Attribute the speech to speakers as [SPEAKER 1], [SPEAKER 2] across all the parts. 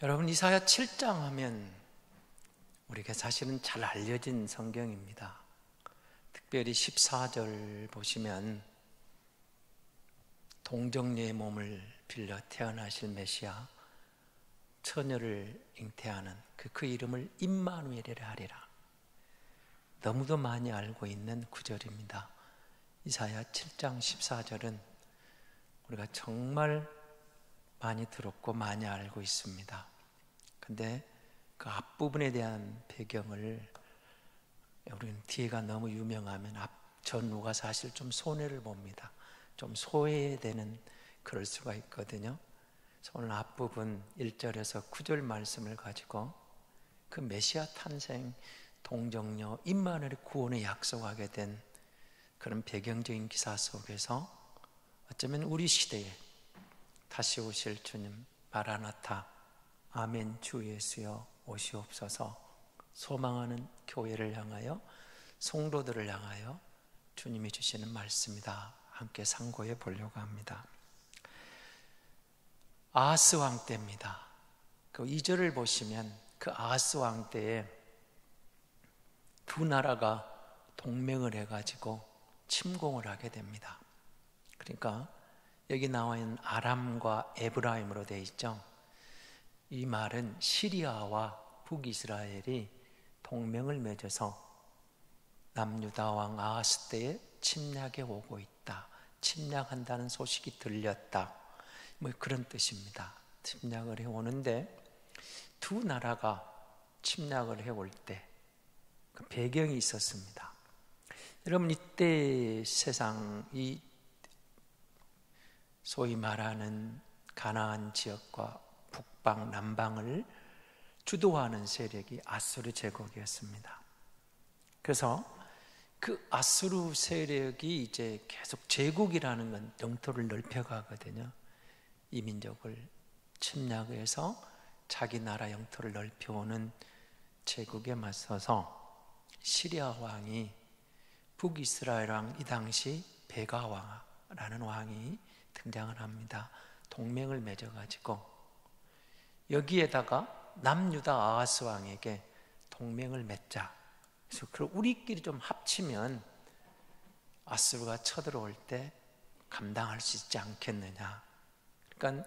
[SPEAKER 1] 여러분, 이사야 7장 하면 우리가 사실은 잘 알려진 성경입니다. 특별히 14절 보시면 동정녀의 몸을 빌려 태어나실 메시아, 처녀를 잉태하는 그 이름을 임마누엘이라 하리라. 너무도 많이 알고 있는 구절입니다. 이사야 7장 14절은 우리가 정말 많이 들었고 많이 알고 있습니다. 근데 그 앞부분에 대한 배경을 우리는 뒤에가 너무 유명하면 앞전후가 사실 좀 손해를 봅니다. 좀 소외되는 그럴 수가 있거든요. 그래서 오늘 앞부분 1절에서 9절 말씀을 가지고 그 메시아 탄생, 동정녀 임마누엘의 구원을 약속하게 된 그런 배경적인 기사 속에서 어쩌면 우리 시대에 다시 오실 주님 마라나타, 아멘 주 예수여 오시옵소서 소망하는 교회를 향하여, 성도들을 향하여 주님이 주시는 말씀이다. 함께 상고해 보려고 합니다. 아하스 왕 때입니다. 그 2절을 보시면 그 아하스 왕 때에 두 나라가 동맹을 해가지고 침공을 하게 됩니다. 그러니까 여기 나와 있는 아람과 에브라임으로 되어 있죠. 이 말은 시리아와 북이스라엘이 동맹을 맺어서 남유다 왕 아하스 때에 침략해 오고 있다, 침략한다는 소식이 들렸다, 뭐 그런 뜻입니다. 침략을 해오는데 두 나라가 침략을 해올 때 그 배경이 있었습니다. 여러분, 이때 세상이 소위 말하는 가나안 지역과 북방, 남방을 주도하는 세력이 아수르 제국이었습니다. 그래서 그 아수르 세력이 이제 계속 제국이라는 건 영토를 넓혀가거든요. 이 민족을 침략해서 자기 나라 영토를 넓혀오는 제국에 맞서서 시리아 왕이, 북이스라엘 왕, 이 당시 베가 왕이라는 왕이 등장을 합니다. 동맹을 맺어가지고 여기에다가 남유다 아하스 왕에게 동맹을 맺자. 그래서 우리끼리 좀 합치면 아수르가 쳐들어올 때 감당할 수 있지 않겠느냐. 그러니까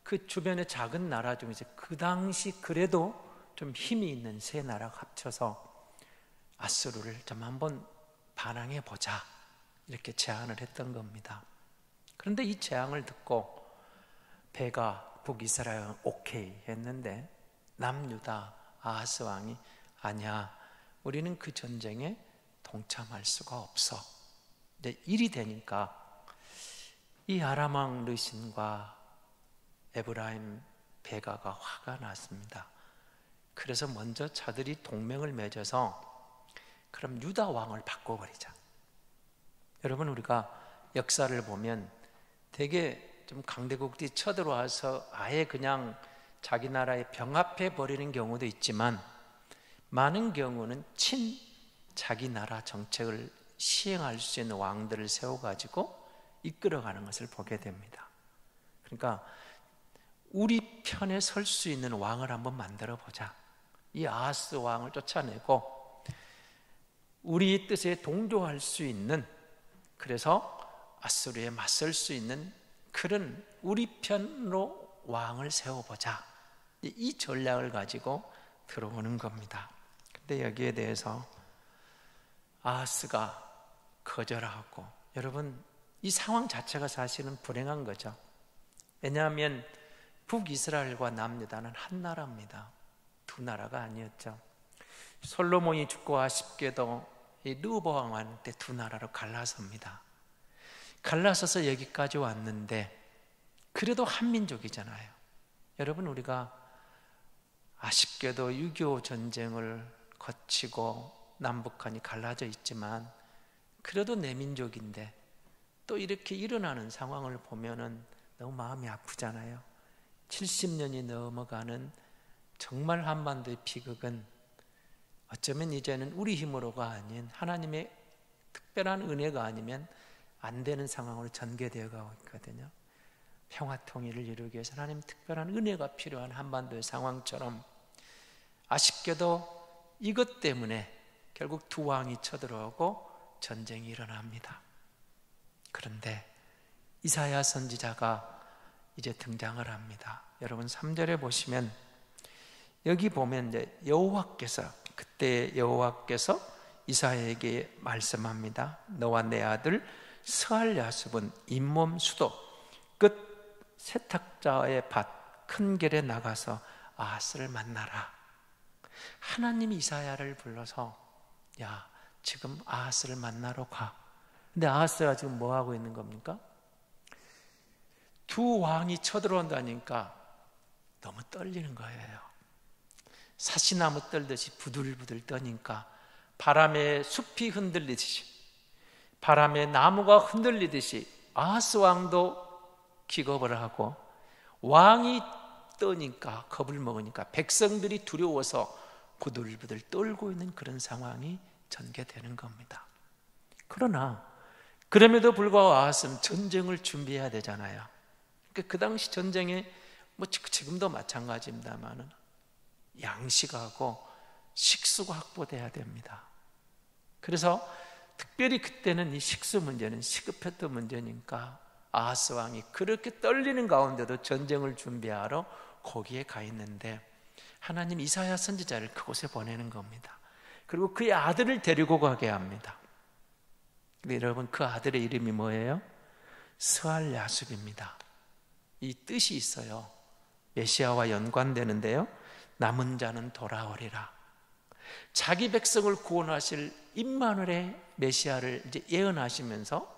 [SPEAKER 1] 그 주변의 작은 나라 중에서 그 당시 그래도 좀 힘이 있는 세 나라가 합쳐서 아수르를 좀 한번 반항해 보자, 이렇게 제안을 했던 겁니다. 그런데 이 제안을 듣고 베가 북이스라엘은 오케이 했는데 남유다 아하스 왕이 아니야, 우리는 그 전쟁에 동참할 수가 없어. 이제 일이 되니까 이 아람 왕 르신과 에브라임 베가가 화가 났습니다. 그래서 먼저 자들이 동맹을 맺어서 그럼 유다 왕을 바꿔버리자. 여러분, 우리가 역사를 보면 되게 좀 강대국들이 쳐들어와서 아예 그냥 자기 나라에 병합해 버리는 경우도 있지만 많은 경우는 자기 나라 정책을 시행할 수 있는 왕들을 세워가지고 이끌어가는 것을 보게 됩니다. 그러니까 우리 편에 설 수 있는 왕을 한번 만들어 보자. 이 아하스 왕을 쫓아내고 우리 뜻에 동조할 수 있는, 그래서 아수르에 맞설 수 있는 그런 우리 편으로 왕을 세워보자, 이 전략을 가지고 들어오는 겁니다. 근데 여기에 대해서 아하스가 거절하고, 여러분, 이 상황 자체가 사실은 불행한 거죠. 왜냐하면 북이스라엘과 남유다는 한 나라입니다. 두 나라가 아니었죠. 솔로몬이 죽고 아쉽게도 이 르호보암 왕 때 두 나라로 갈라섭니다. 갈라서서 여기까지 왔는데 그래도 한민족이잖아요. 여러분, 우리가 아쉽게도 6.25 전쟁을 거치고 남북한이 갈라져 있지만 그래도 내 민족인데 또 이렇게 일어나는 상황을 보면은 너무 마음이 아프잖아요. 70년이 넘어가는 정말 한반도의 비극은 어쩌면 이제는 우리 힘으로가 아닌 하나님의 특별한 은혜가 아니면 안 되는 상황으로 전개되어 가고 있거든요. 평화 통일을 이루기 위해서 하나님 특별한 은혜가 필요한 한반도의 상황처럼 아쉽게도 이것 때문에 결국 두 왕이 쳐들어오고 전쟁이 일어납니다. 그런데 이사야 선지자가 이제 등장을 합니다. 여러분 3절에 보시면 여기 보면 이제 그때 여호와께서 이사야에게 말씀합니다. 너와 내 아들 스알야숲은 잇몸 수도 끝 세탁자의 밭 큰 길에 나가서 아하스를 만나라. 하나님이 이사야를 불러서 야 지금 아하스를 만나러 가. 근데 아하스가 지금 뭐 하고 있는 겁니까? 두 왕이 쳐들어온다니까 너무 떨리는 거예요. 사시나무 떨듯이 부들부들 떠니까 바람에 숲이 흔들리듯이 바람에 나무가 흔들리듯이 아하스 왕도 기겁을 하고 왕이 떠니까 겁을 먹으니까 백성들이 두려워서 부들부들 떨고 있는 그런 상황이 전개되는 겁니다. 그러나 그럼에도 불구하고 아하스는 전쟁을 준비해야 되잖아요. 그 당시 전쟁에 뭐 지금도 마찬가지입니다만은 양식하고 식수가 확보돼야 됩니다. 그래서 특별히 그때는 이 식수 문제는 시급했던 문제니까 아하스 왕이 그렇게 떨리는 가운데도 전쟁을 준비하러 거기에 가 있는데 하나님 이사야 선지자를 그곳에 보내는 겁니다. 그리고 그의 아들을 데리고 가게 합니다. 근데 여러분 그 아들의 이름이 뭐예요? 스알야숲입니다. 이 뜻이 있어요. 메시아와 연관되는데요. 남은 자는 돌아오리라. 자기 백성을 구원하실 임마누엘의 메시아를 이제 예언하시면서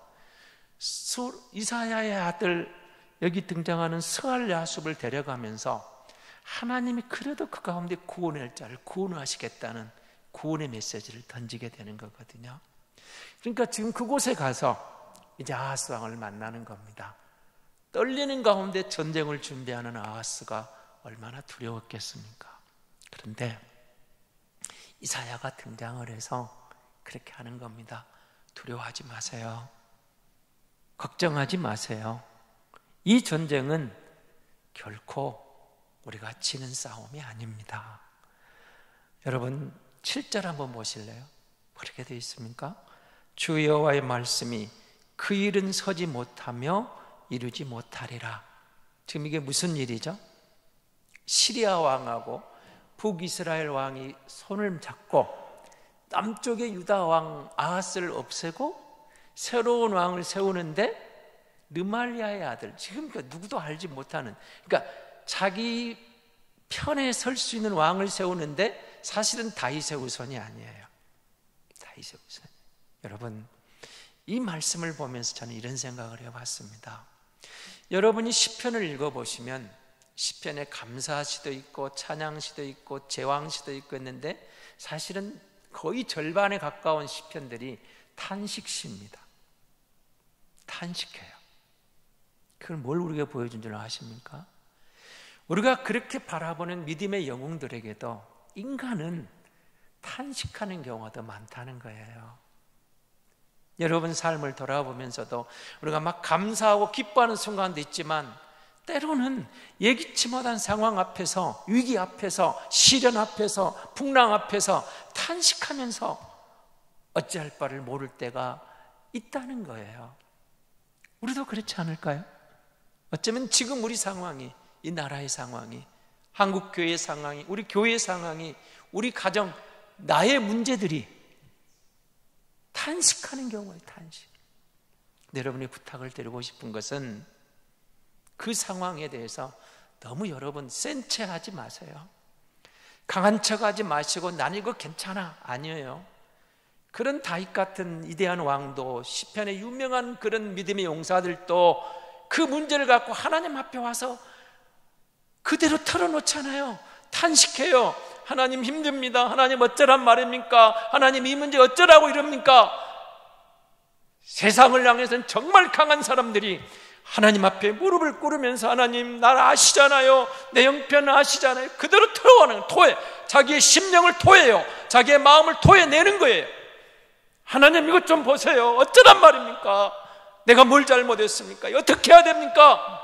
[SPEAKER 1] 이사야의 아들 여기 등장하는 스알야숲을 데려가면서 하나님이 그래도 그 가운데 구원할 자를 구원하시겠다는 구원의 메시지를 던지게 되는 거거든요. 그러니까 지금 그곳에 가서 이제 아하스 왕을 만나는 겁니다. 떨리는 가운데 전쟁을 준비하는 아하스가 얼마나 두려웠겠습니까? 그런데 이사야가 등장을 해서 그렇게 하는 겁니다. 두려워하지 마세요. 걱정하지 마세요. 이 전쟁은 결코 우리가 지는 싸움이 아닙니다. 여러분 7절 한번 보실래요? 그렇게 되어 있습니까? 주 여호와의 말씀이 그 일은 서지 못하며 이루지 못하리라. 지금 이게 무슨 일이죠? 시리아 왕하고 북이스라엘 왕이 손을 잡고 남쪽의 유다 왕 아하스를 없애고 새로운 왕을 세우는데 르말리아의 아들, 지금 누구도 알지 못하는, 그러니까 자기 편에 설 수 있는 왕을 세우는데 사실은 다윗의 후손이 아니에요. 다윗의 후손. 여러분 이 말씀을 보면서 저는 이런 생각을 해봤습니다. 여러분이 시편을 읽어보시면 시편에 감사시도 있고 찬양시도 있고 제왕시도 있고 있는데 사실은 거의 절반에 가까운 시편들이 탄식시입니다. 탄식해요. 그걸 뭘 우리가 보여준 줄 아십니까? 우리가 그렇게 바라보는 믿음의 영웅들에게도 인간은 탄식하는 경우가 더 많다는 거예요. 여러분 삶을 돌아보면서도 우리가 막 감사하고 기뻐하는 순간도 있지만 때로는 예기치 못한 상황 앞에서, 위기 앞에서, 시련 앞에서, 풍랑 앞에서 탄식하면서 어찌할 바를 모를 때가 있다는 거예요. 우리도 그렇지 않을까요? 어쩌면 지금 우리 상황이, 이 나라의 상황이, 한국 교회의 상황이, 우리 교회의 상황이, 우리 가정, 나의 문제들이 탄식하는 경우에 탄식. 여러분이 부탁을 드리고 싶은 것은 그 상황에 대해서 너무 여러분 센 체 하지 마세요. 강한 척 하지 마시고 난 이거 괜찮아. 아니에요. 그런 다윗 같은 위대한 왕도, 시편의 유명한 그런 믿음의 용사들도 그 문제를 갖고 하나님 앞에 와서 그대로 털어놓잖아요. 탄식해요. 하나님 힘듭니다. 하나님 어쩌란 말입니까? 하나님 이 문제 어쩌라고 이럽니까? 세상을 향해서는 정말 강한 사람들이 하나님 앞에 무릎을 꿇으면서 하나님 날 아시잖아요. 내 형편 아시잖아요. 그대로 털어가는 토해. 자기의 심령을 토해요. 자기의 마음을 토해내는 거예요. 하나님 이것 좀 보세요. 어쩌란 말입니까? 내가 뭘 잘못했습니까? 어떻게 해야 됩니까?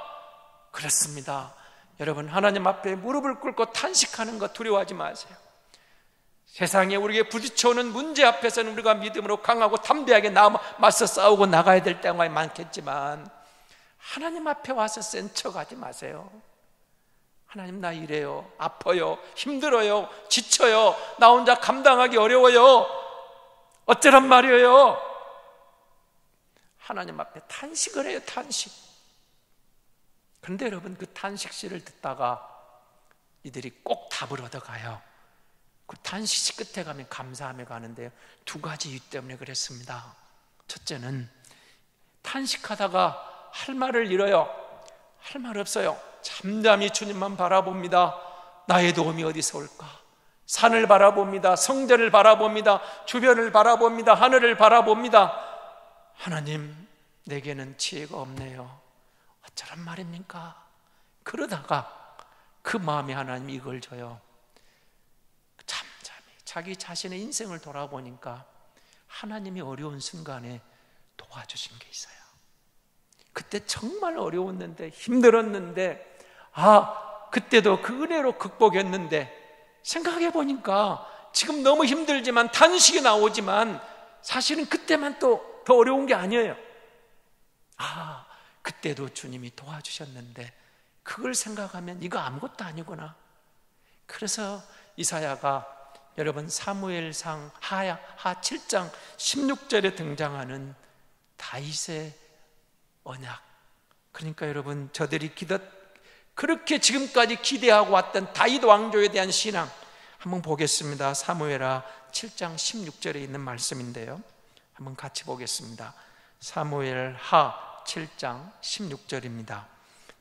[SPEAKER 1] 그렇습니다. 여러분, 하나님 앞에 무릎을 꿇고 탄식하는 것 두려워하지 마세요. 세상에 우리에게 부딪혀오는 문제 앞에서는 우리가 믿음으로 강하고 담대하게 맞서 싸우고 나가야 될 때가 많겠지만 하나님 앞에 와서 센 척하지 마세요. 하나님, 나 이래요, 아파요, 힘들어요, 지쳐요, 나 혼자 감당하기 어려워요, 어쩌란 말이에요. 하나님 앞에 탄식을 해요, 탄식. 그런데 여러분, 그 탄식시를 듣다가 이들이 꼭 답을 얻어가요. 그 탄식시 끝에 가면 감사함에 가는데요, 두 가지 이유 때문에 그랬습니다. 첫째는 탄식하다가 할 말을 잃어요. 할 말 없어요. 잠잠히 주님만 바라봅니다. 나의 도움이 어디서 올까? 산을 바라봅니다. 성전을 바라봅니다. 주변을 바라봅니다. 하늘을 바라봅니다. 하나님, 내게는 지혜가 없네요. 어쩌란 말입니까? 그러다가 그 마음에 하나님이 이걸 줘요. 잠잠히 자기 자신의 인생을 돌아보니까 하나님이 어려운 순간에 도와주신 게 있어요. 그때 정말 어려웠는데, 힘들었는데, 그때도 그 은혜로 극복했는데, 생각해 보니까 지금 너무 힘들지만 탄식이 나오지만 사실은 그때만 또 더 어려운 게 아니에요. 그때도 주님이 도와주셨는데, 그걸 생각하면 이거 아무것도 아니구나. 그래서 이사야가, 여러분, 사무엘상 하 7장 16절에 등장하는 다윗의 언약, 그러니까 여러분, 저들이 그렇게 지금까지 기대하고 왔던 다윗 왕조에 대한 신앙 한번 보겠습니다. 사무엘하 7장 16절에 있는 말씀인데요, 한번 같이 보겠습니다. 사무엘하 7장 16절입니다.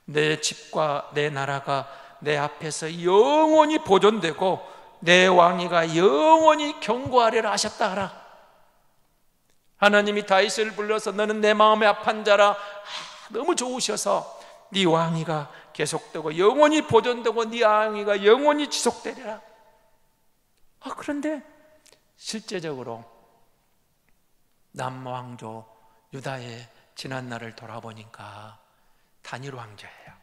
[SPEAKER 1] 내 집과 내 나라가 내 앞에서 영원히 보존되고 내 왕위가 영원히 경고하리라 하셨다 하라. 하나님이 다윗을 불러서 너는 내 마음의 합한 자라, 너무 좋으셔서 네 왕위가 계속되고 영원히 보존되고 네 왕위가 영원히 지속되리라. 그런데 실제적으로 남왕조 유다의 지난 날을 돌아보니까 단일 왕조예요.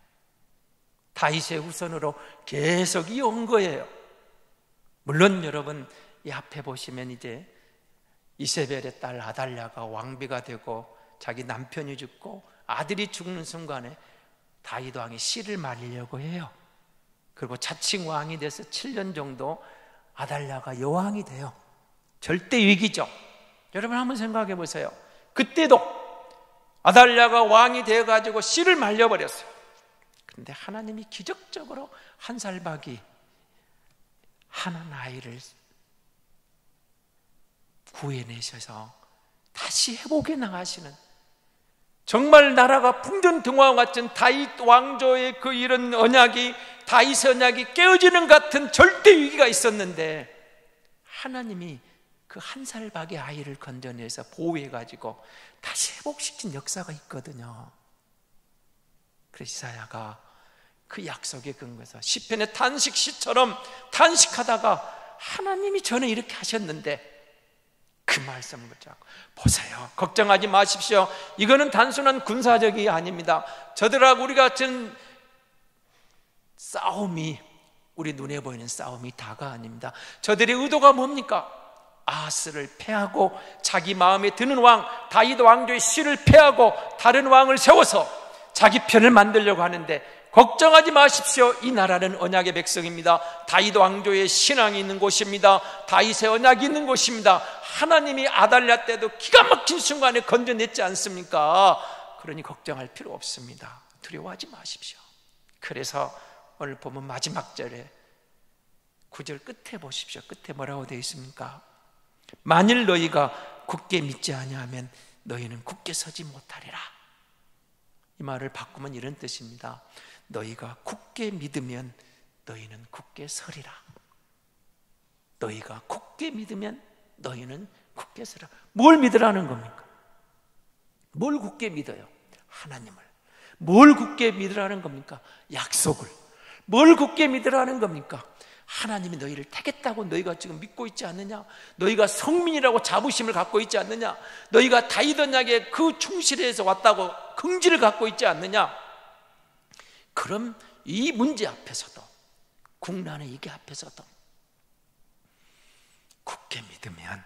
[SPEAKER 1] 다윗의 후손으로 계속 이어온 거예요. 물론 여러분, 이 앞에 보시면 이제 이세벨의 딸 아달랴가 왕비가 되고 자기 남편이 죽고 아들이 죽는 순간에 다윗 왕이 씨를 말리려고 해요. 그리고 자칭 왕이 돼서 7년 정도 아달랴가 여왕이 돼요. 절대 위기죠. 여러분, 한번 생각해 보세요. 그때도 아달랴가 왕이 되어가지고 씨를 말려버렸어요. 그런데 하나님이 기적적으로 한 살박이 한 아이를 구해내셔서 다시 회복해 나가시는, 정말 나라가 풍전등화와 같은 다윗 왕조의 그 이런 언약이, 다윗의 언약이 깨어지는 같은 절대 위기가 있었는데 하나님이 그 한 살 박의 아이를 건져내서 보호해가지고 다시 회복시킨 역사가 있거든요. 그래서 이사야가 그 약속에 근거해서 시편의 탄식시처럼 탄식하다가 하나님이 전에 이렇게 하셨는데 그 말씀을 붙잡고, 보세요, 걱정하지 마십시오. 이거는 단순한 군사적이 아닙니다. 저들하고 우리 같은 싸움이, 우리 눈에 보이는 싸움이 다가 아닙니다. 저들의 의도가 뭡니까? 아하스를 패하고 자기 마음에 드는 왕 다윗 왕조의 씨를 패하고 다른 왕을 세워서 자기 편을 만들려고 하는데, 걱정하지 마십시오. 이 나라는 언약의 백성입니다. 다윗 왕조의 신앙이 있는 곳입니다. 다윗의 언약이 있는 곳입니다. 하나님이 아달랴 때도 기가 막힌 순간에 건져냈지 않습니까? 그러니 걱정할 필요 없습니다. 두려워하지 마십시오. 그래서 오늘 보면 마지막 절에 9절 끝에 보십시오. 끝에 뭐라고 되어 있습니까? 만일 너희가 굳게 믿지 아니하면 너희는 굳게 서지 못하리라. 이 말을 바꾸면 이런 뜻입니다. 너희가 굳게 믿으면 너희는 굳게 서리라. 너희가 굳게 믿으면 너희는 굳게 서라. 뭘 믿으라는 겁니까? 뭘 굳게 믿어요? 하나님을. 뭘 굳게 믿으라는 겁니까? 약속을. 뭘 굳게 믿으라는 겁니까? 하나님이 너희를 택했다고 너희가 지금 믿고 있지 않느냐? 너희가 성민이라고 자부심을 갖고 있지 않느냐? 너희가 다윗 언약에 그 충실해서 왔다고 긍지를 갖고 있지 않느냐? 그럼 이 문제 앞에서도, 국난의 이게 앞에서도 굳게 믿으면,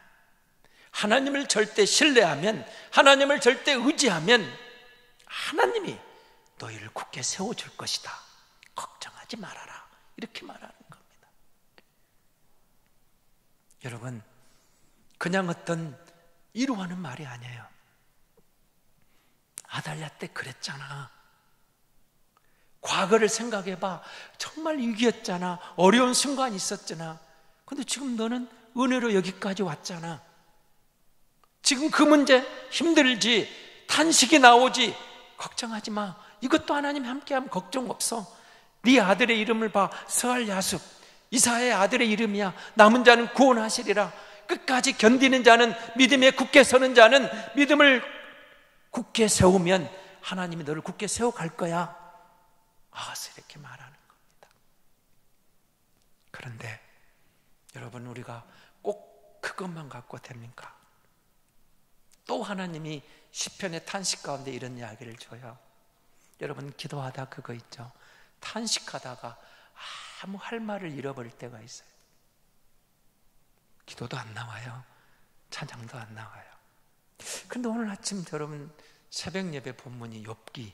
[SPEAKER 1] 하나님을 절대 신뢰하면, 하나님을 절대 의지하면 하나님이 너희를 굳게 세워줄 것이다. 걱정하지 말아라. 이렇게 말하는 겁니다. 여러분, 그냥 어떤 이루하는 말이 아니에요. 아달랴 때 그랬잖아. 과거를 생각해봐. 정말 위기였잖아. 어려운 순간이 있었잖아. 근데 지금 너는 은혜로 여기까지 왔잖아. 지금 그 문제 힘들지, 탄식이 나오지, 걱정하지 마. 이것도 하나님이 함께하면 걱정 없어. 네 아들의 이름을 봐. 스알야숲, 이사야의 아들의 이름이야. 남은 자는 구원하시리라. 끝까지 견디는 자는, 믿음에 굳게 서는 자는 믿음을 굳게 세우면 하나님이 너를 굳게 세워갈 거야. 아하스 이렇게 말하는 겁니다. 그런데 여러분, 우리가 꼭 그것만 갖고 됩니까? 또 하나님이 시편의 탄식 가운데 이런 이야기를 줘요. 여러분, 기도하다 그거 있죠. 탄식하다가 아무 할 말을 잃어버릴 때가 있어요. 기도도 안 나와요. 찬양도 안 나와요. 그런데 오늘 아침 여러분, 새벽 예배 본문이 욥기,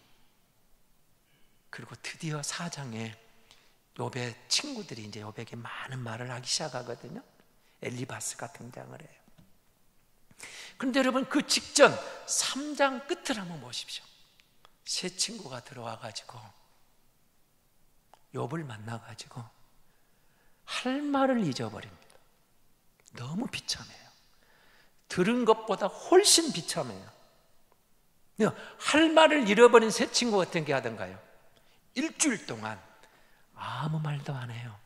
[SPEAKER 1] 그리고 드디어 4장에 욥의 친구들이 이제 욥에게 많은 말을 하기 시작하거든요. 엘리바스가 등장을 해요. 그런데 여러분, 그 직전 3장 끝을 한번 보십시오. 세 친구가 들어와가지고 욥을 만나가지고 할 말을 잊어버립니다. 너무 비참해요. 들은 것보다 훨씬 비참해요. 할 말을 잃어버린 세 친구 어떤 게 하던가요? 일주일 동안 아무 말도 안 해요.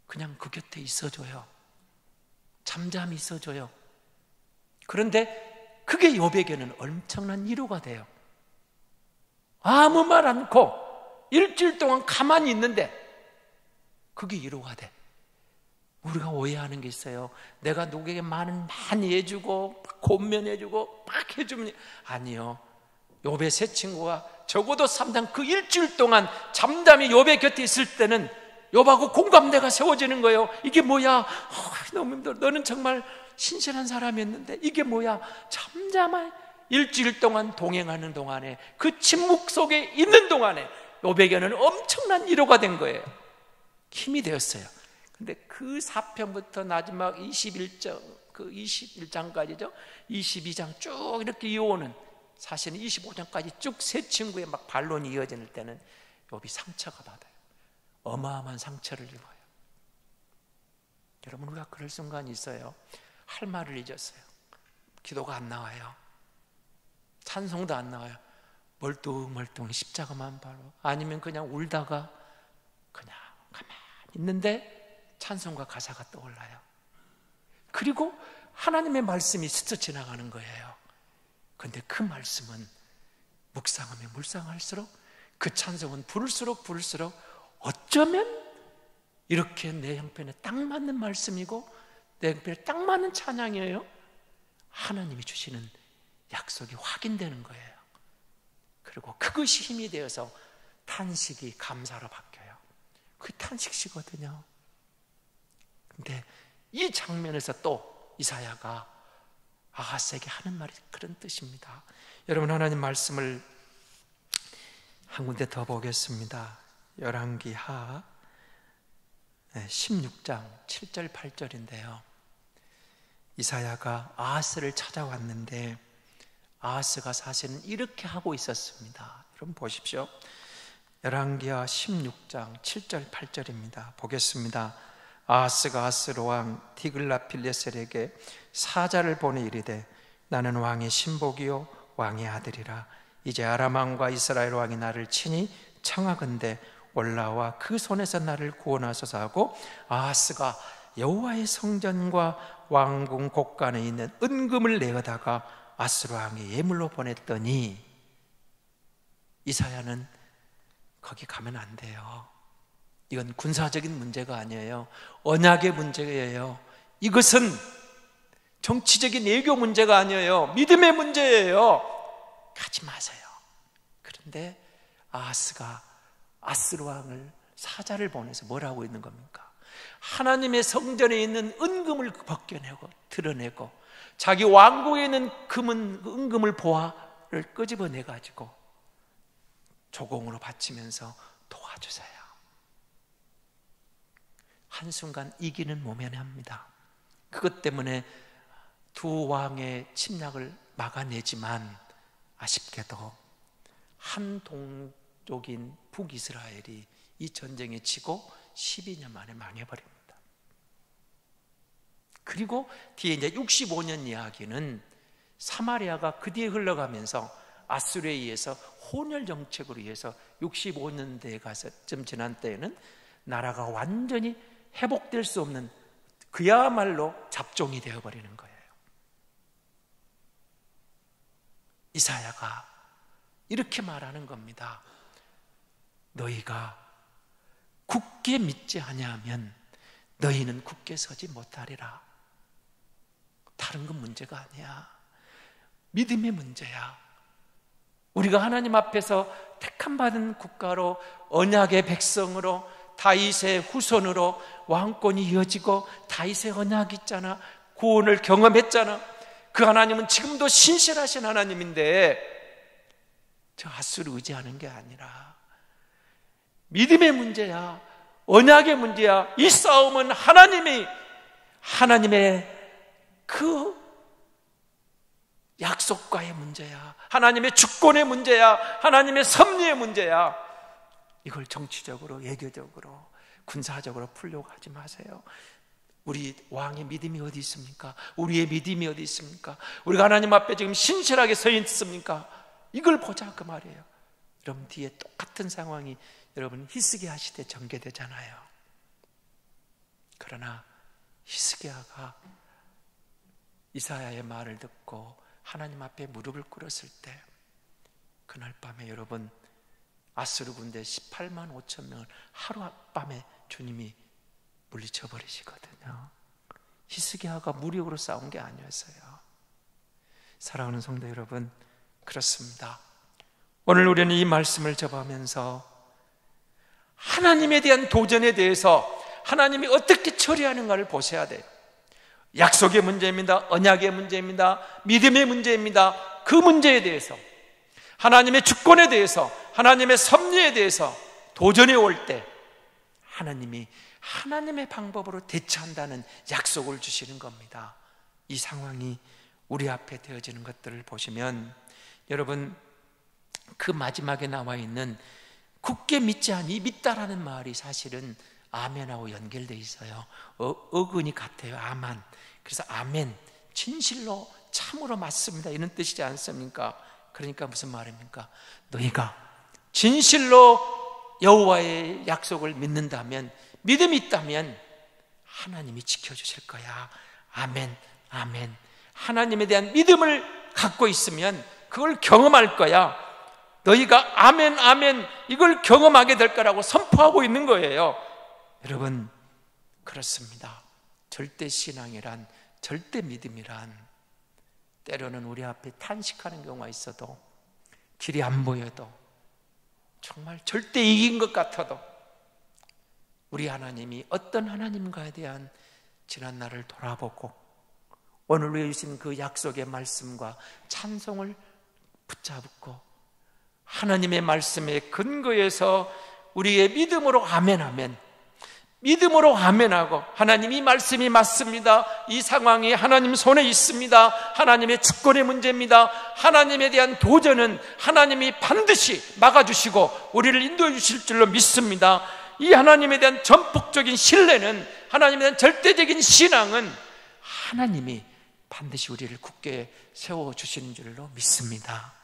[SPEAKER 1] 그냥 그 곁에 있어줘요. 잠잠히 있어줘요. 그런데 그게 욥에게는 엄청난 위로가 돼요. 아무 말 않고 일주일 동안 가만히 있는데 그게 위로가 돼. 우리가 오해하는 게 있어요. 내가 누구에게 많이 해주고 권면해주고 막 해주면, 아니요. 욥의 세 친구가 적어도 3장 그 일주일 동안 잠잠히 욥의 곁에 있을 때는 욥하고 공감대가 세워지는 거예요. 이게 뭐야? 너무 힘들어. 너는 정말 신실한 사람이었는데 이게 뭐야? 잠잠한 일주일 동안 동행하는 동안에, 그 침묵 속에 있는 동안에 욥에게는 엄청난 위로가 된 거예요. 힘이 되었어요. 근데 그 4편부터 마지막 21장까지죠. 22장 쭉 이렇게 이어오는, 사실은 25장까지 쭉 세 친구의 막 반론이 이어질 때는 욥이 상처가 받아요. 어마어마한 상처를 입어요. 여러분, 우리가 그럴 순간이 있어요. 할 말을 잊었어요. 기도가 안 나와요. 찬송도 안 나와요. 멀뚱멀뚱 십자가만 바로, 아니면 그냥 울다가 그냥 가만히 있는데 찬송과 가사가 떠올라요. 그리고 하나님의 말씀이 스쳐 지나가는 거예요. 그런데 그 말씀은 묵상하면 묵상할수록, 그 찬송은 부를수록 어쩌면 이렇게 내 형편에 딱 맞는 말씀이고 내 형편에 딱 맞는 찬양이에요. 하나님이 주시는 약속이 확인되는 거예요. 그리고 그것이 힘이 되어서 탄식이 감사로 바뀌어요. 그게 탄식시거든요. 근데 이 장면에서 또 이사야가 아하스에게 하는 말이 그런 뜻입니다. 여러분, 하나님 말씀을 한 군데 더 보겠습니다. 열왕기하 16장 7절 8절인데요. 이사야가 아하스를 찾아왔는데 아하스가 사실은 이렇게 하고 있었습니다. 여러분 보십시오. 열왕기하 16장 7절 8절입니다. 보겠습니다. 아하스가 아스로 왕 디글라필레셀에게 사자를 보내 이르되, 나는 왕의 신복이요 왕의 아들이라. 이제 아람 왕과 이스라엘 왕이 나를 친히 청하건대 올라와 그 손에서 나를 구원하소서 하고, 아하스가 여호와의 성전과 왕궁 곳간에 있는 은금을 내어다가 아스로 왕의 예물로 보냈더니, 이사야는 거기 가면 안 돼요. 이건 군사적인 문제가 아니에요. 언약의 문제예요. 이것은 정치적인 외교 문제가 아니에요. 믿음의 문제예요. 가지 마세요. 그런데 아하스가 아스루 왕을 사자를 보내서 뭐라고 있는 겁니까? 하나님의 성전에 있는 은금을 벗겨내고 드러내고 자기 왕국에 있는 은금을 보화를 끄집어내 가지고 조공으로 바치면서 도와주세요. 한순간 이기는 모면합니다. 그것 때문에 두 왕의 침략을 막아내지만 아쉽게도 한 동족인 북이스라엘이 이 전쟁에 지고 12년 만에 망해버립니다. 그리고 뒤에 이제 65년 이야기는 사마리아가 그 뒤에 흘러가면서 아수르에 의해서 혼혈 정책으로 의해서 65년대에 가서 좀 지난 때에는 나라가 완전히 회복될 수 없는 그야말로 잡종이 되어버리는 거예요. 이사야가 이렇게 말하는 겁니다. 너희가 굳게 믿지 아니하면 너희는 굳게 서지 못하리라. 다른 건 문제가 아니야. 믿음의 문제야. 우리가 하나님 앞에서 택함받은 국가로 언약의 백성으로 다윗의 후손으로 왕권이 이어지고 다윗의 언약이 있잖아. 구원을 경험했잖아. 그 하나님은 지금도 신실하신 하나님인데 저 아수르 의지하는 게 아니라 믿음의 문제야. 언약의 문제야. 이 싸움은 하나님의 그 약속과의 문제야. 하나님의 주권의 문제야. 하나님의 섭리의 문제야. 이걸 정치적으로, 외교적으로, 군사적으로 풀려고 하지 마세요. 우리 왕의 믿음이 어디 있습니까? 우리의 믿음이 어디 있습니까? 우리가 하나님 앞에 지금 신실하게 서 있습니까? 이걸 보자 그 말이에요. 여러분 뒤에 똑같은 상황이 여러분 히스기야 시대 전개되잖아요. 그러나 히스기야가 이사야의 말을 듣고 하나님 앞에 무릎을 꿇었을 때 그날 밤에 여러분 아수르 군대 18만 5천 명을 하룻밤에 주님이 물리쳐 버리시거든요. 히스기야가 무력으로 싸운 게 아니었어요. 사랑하는 성도 여러분, 그렇습니다. 오늘 우리는 이 말씀을 접하면서 하나님에 대한 도전에 대해서 하나님이 어떻게 처리하는가를 보셔야 돼요. 약속의 문제입니다. 언약의 문제입니다. 믿음의 문제입니다. 그 문제에 대해서 하나님의 주권에 대해서 하나님의 섭리에 대해서 도전이 올 때 하나님이 하나님의 방법으로 대처한다는 약속을 주시는 겁니다. 이 상황이 우리 앞에 되어지는 것들을 보시면 여러분 그 마지막에 나와 있는 굳게 믿지 아니 믿다라는 말이 사실은 아멘하고 연결되어 있어요. 어근이 같아요. 아만. 그래서 아멘, 진실로 참으로 맞습니다 이런 뜻이지 않습니까? 그러니까 무슨 말입니까? 너희가 진실로 여호와의 약속을 믿는다면, 믿음이 있다면 하나님이 지켜주실 거야. 아멘, 아멘. 하나님에 대한 믿음을 갖고 있으면 그걸 경험할 거야. 너희가 아멘, 아멘 이걸 경험하게 될 거라고 선포하고 있는 거예요. 여러분 그렇습니다. 절대 신앙이란, 절대 믿음이란 때로는 우리 앞에 탄식하는 경우가 있어도, 길이 안 보여도, 정말 절대 이긴 것 같아도 우리 하나님이 어떤 하나님과에 대한 지난 날을 돌아보고 오늘 외우신 그 약속의 말씀과 찬송을 붙잡고 하나님의 말씀에 근거해서 우리의 믿음으로 아멘, 아멘, 믿음으로 아멘하고 하나님이 말씀이 맞습니다. 이 상황이 하나님 손에 있습니다. 하나님의 주권의 문제입니다. 하나님에 대한 도전은 하나님이 반드시 막아주시고 우리를 인도해 주실 줄로 믿습니다. 이 하나님에 대한 전폭적인 신뢰는, 하나님에 대한 절대적인 신앙은 하나님이 반드시 우리를 굳게 세워주시는 줄로 믿습니다.